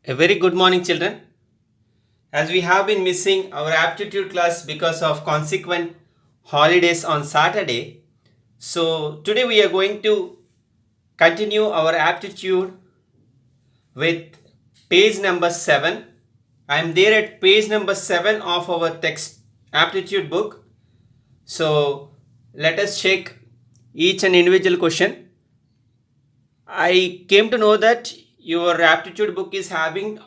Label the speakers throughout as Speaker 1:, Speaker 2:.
Speaker 1: A very good morning, children. As we have been missing our aptitude class because of consequent holidays on Saturday, so today we are going to continue our aptitude with page number 7. I am there at page number 7 of our text aptitude book. So let us check each and individual question. I came to know that your aptitude book is having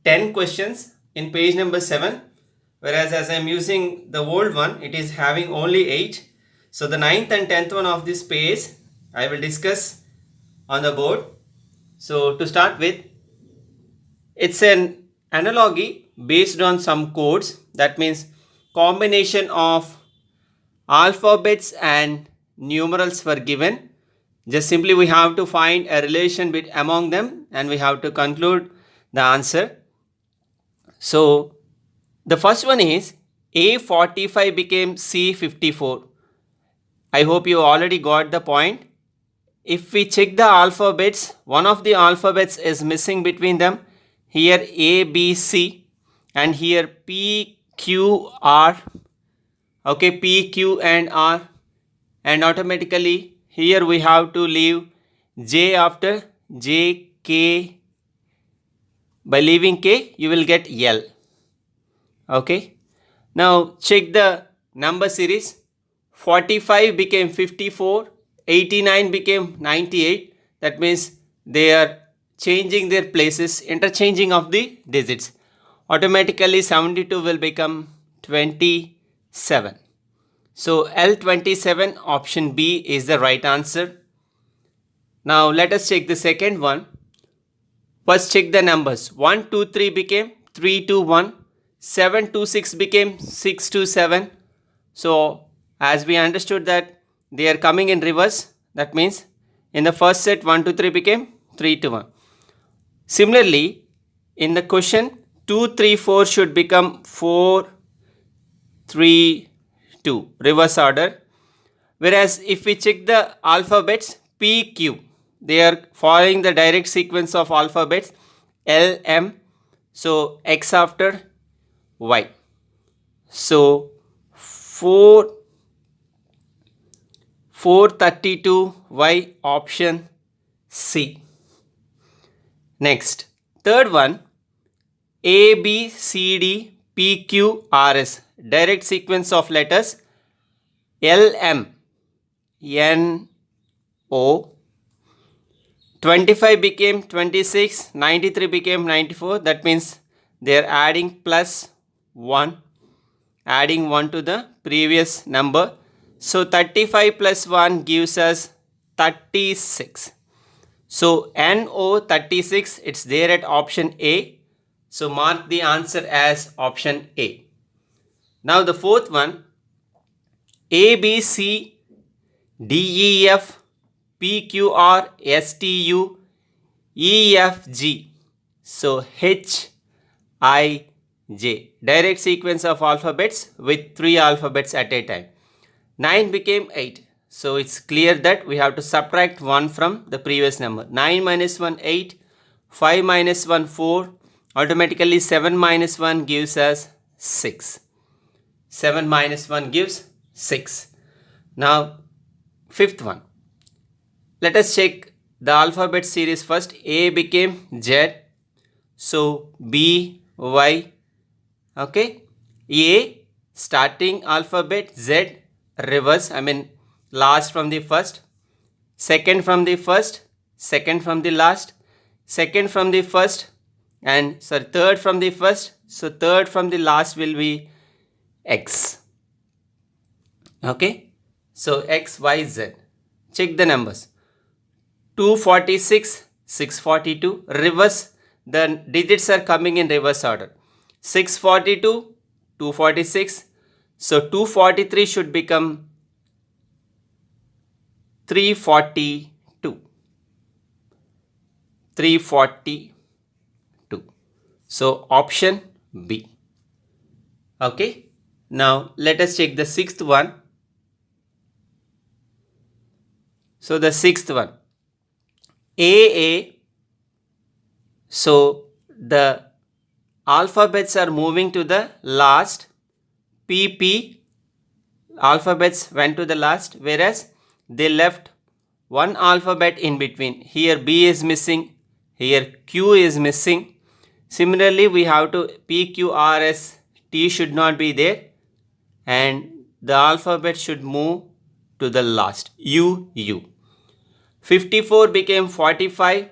Speaker 1: 10 questions in page number 7, whereas as I am using the old one, it is having only 8. So the 9th and 10th one of this page I will discuss on the board. So to start with, it's an analogy based on some codes. That means combination of alphabets and numerals were given. Just simply we have to find a relation among them and we have to conclude the answer. So the first one is A45 became C54. I hope you already got the point. If we check the alphabets, one of the alphabets is missing between them. Here A, B, C, and here P, Q, R. Okay, P, Q, and R. And automatically here we have to leave J after J, K. By leaving K, you will get L. Okay. Now check the number series. 45 became 54. 89 became 98. That means they are changing their places, interchanging of the digits. Automatically 72 will become 27. So L27 option B is the right answer. Now let us check the second one. First check the numbers. 1, 2, 3 became 3, 2, 1. 7, 2, 6 became 6, 2, 7. So as we understood that they are coming in reverse, that means in the first set 1, 2, 3 became 3, 2, 1. Similarly, in the question 2, 3, 4 should become 4, 3, 2, reverse order. Whereas if we check the alphabets P, Q, they are following the direct sequence of alphabets L, M. So X after Y. So 432 Y option C. Next, third one A, B, C, D, P, Q, R, S. Direct sequence of letters L, M, N, O. 25 became 26, 93 became 94. That means they are adding plus 1, adding 1 to the previous number. So 35 plus 1 gives us 36. So NO 36, it's there at option A. So mark the answer as option A. Now the fourth one, A, B, C, D, E, F, P, Q, R, S, T, U, E, F, G. So H, I, J. Direct sequence of alphabets with 3 alphabets at a time. 9 became 8. So it's clear that we have to subtract 1 from the previous number. 9 minus 1, 8. 5 minus 1, 4. Automatically 7 minus 1 gives us 6. 7 minus 1 gives 6. Now, fifth one. Let us check the alphabet series first. A became Z. So, B, Y. Okay. A, starting alphabet, Z, reverse. Last from the first. Second from the first. Second from the last. Second from the first. And third from the first. So, third from the last will be X. Okay. So, X, Y, Z. Check the numbers. 246, 642. Reverse. The digits are coming in reverse order. 642, 246. So, 243 should become 342. 342. So, option B. Okay. Now, let us check the sixth one. So, the sixth one. AA. So, the alphabets are moving to the last, PP alphabets went to the last, whereas they left one alphabet in between. Here B is missing, here Q is missing. Similarly, we have to P, Q, R, S, T should not be there, and the alphabet should move to the last, U, U. 54 became 45,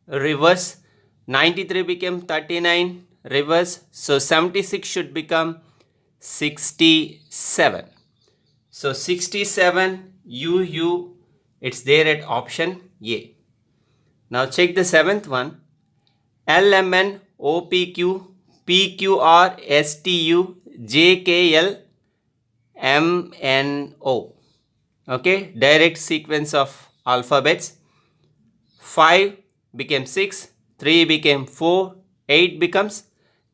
Speaker 1: reverse. 93 became 39, reverse. So 76 should become 67. So 67, UU, it's there at option A. Now check the seventh one. LMN, OPQ, PQR, STU, JKL, MNO. Okay, direct sequence of alphabets. 5 became 6, 3 became 4, 8 becomes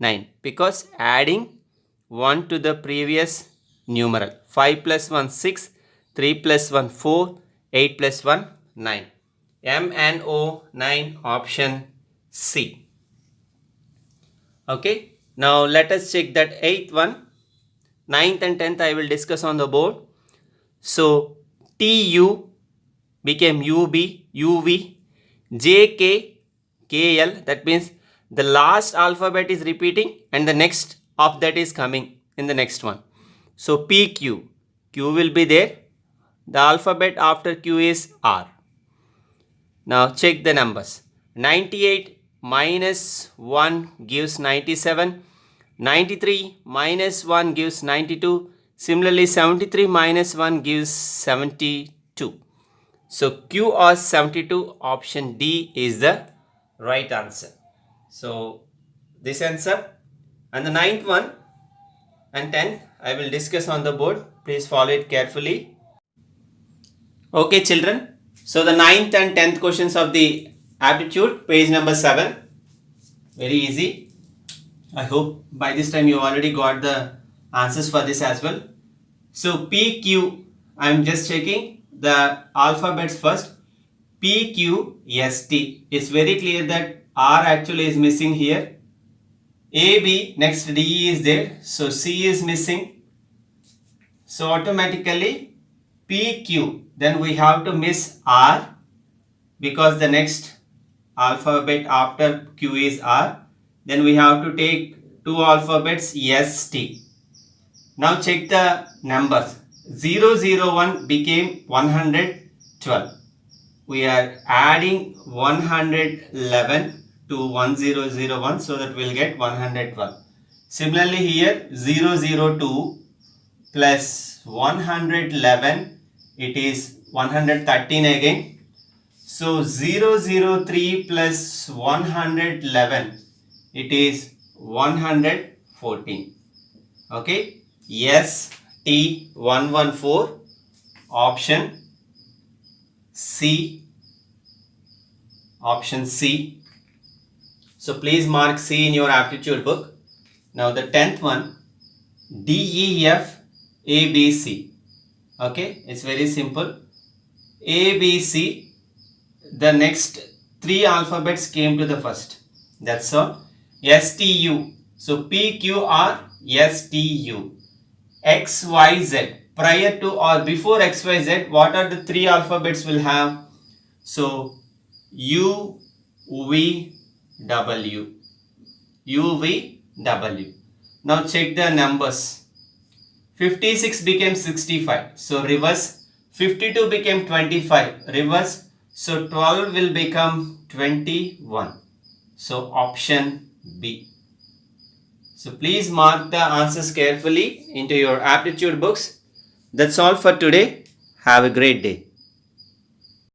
Speaker 1: 9, because adding 1 to the previous numeral. 5 plus 1 6, 3 plus 1 4, 8 plus 1 9. MNO 9, option C. Okay, now let us check that 8th one. 9th and 10th I will discuss on the board. So TU became UB, UV, JK, KL. That means the last alphabet is repeating and the next of that is coming in the next one. So PQ, Q will be there. The alphabet after Q is R. Now check the numbers. 98 minus 1 gives 97. 93 minus 1 gives 92. Similarly, 73 minus 1 gives 72. So Q or 72, option D is the right answer. So this answer. And the 9th one and 10th I will discuss on the board. Please follow it carefully. Okay children. So the 9th and 10th questions of the aptitude, page number 7. Very easy. I hope by this time you already got the answers for this as well. So PQ, I am just checking the alphabets first. PQST. It's very clear that R actually is missing here. AB, next D is there. So C is missing. So automatically PQ. Then we have to miss R because the next alphabet after Q is R. Then we have to take two alphabets ST. Now check the numbers. 001 became 112. We are adding 111 to 1001 so that we'll get 112. Similarly here 002 plus 111, it is 113 again. So 003 plus 111, it is 114. Okay. ST114, option C. Option C. So please mark C in your aptitude book. Now the 10th one, DEF ABC. Okay, it's very simple. ABC, the next three alphabets came to the first. That's all. STU. So PQR, STU. XYZ. Prior to or before XYZ, what are the three alphabets will have? So U, V, W. U, V, W. Now check the numbers. 56 became 65. So reverse. 52 became 25. Reverse. So 12 will become 21. So option B. So please mark the answers carefully into your aptitude books. That's all for today. Have a great day.